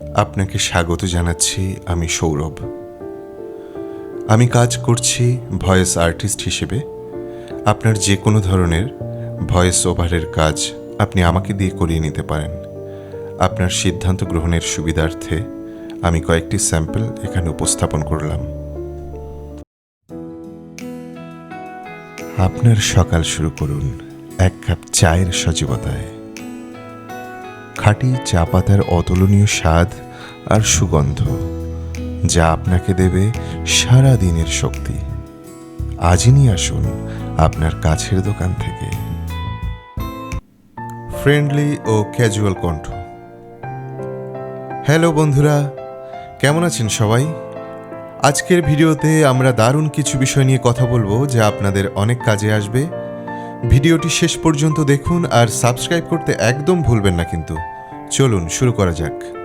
আপনাকে স্বাগত জানাচ্ছি। আমি সৌরভ। আমি কাজ করছি ভয়েস আর্টিস্ট হিসেবে। আপনার যে কোনো ধরনের ভয়েস ওভারের কাজ আপনি আমাকে দিয়ে করিয়ে নিতে পারেন। আপনার সিদ্ধান্ত গ্রহণের সুবিধার্থে আমি কয়েকটি স্যাম্পল এখানে উপস্থাপন করলাম। আপনার সকাল শুরু করুন এক কাপ চায়ের সজীবতায়। খাঁটি চা পাতার অতুলনীয় স্বাদ আর সুগন্ধ, যা আপনাকে দেবে সারা দিনের শক্তি। আজই নিয়ে আসুন আপনার কাছের দোকান থেকে। ফ্রেন্ডলি ও ক্যাজুয়াল কণ্ঠ। হ্যালো বন্ধুরা, কেমন আছেন সবাই? আজকের ভিডিওতে আমরা দারুণ কিছু বিষয় নিয়ে কথা বলবো যা আপনাদের অনেক কাজে আসবে। ভিডিওটি শেষ পর্যন্ত দেখুন আর সাবস্ক্রাইব করতে একদম ভুলবেন না কিন্তু। চলুন শুরু করা যাক।